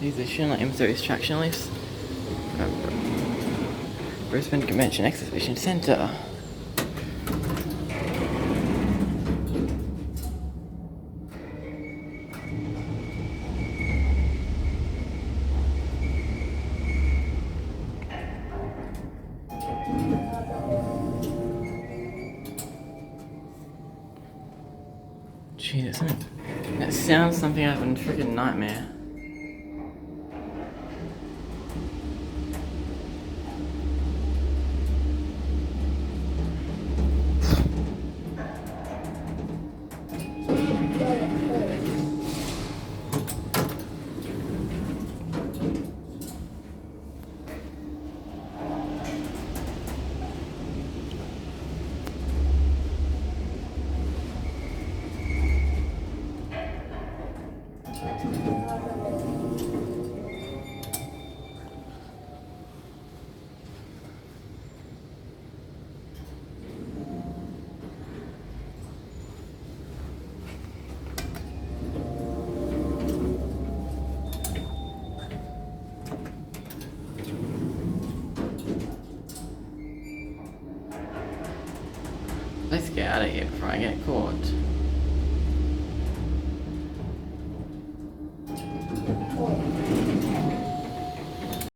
Musician like M30's traction lifts. Brisbane Convention Exhibition Centre. Gee, that sounds something out of a freaking nightmare. Let's get out of here before I get caught.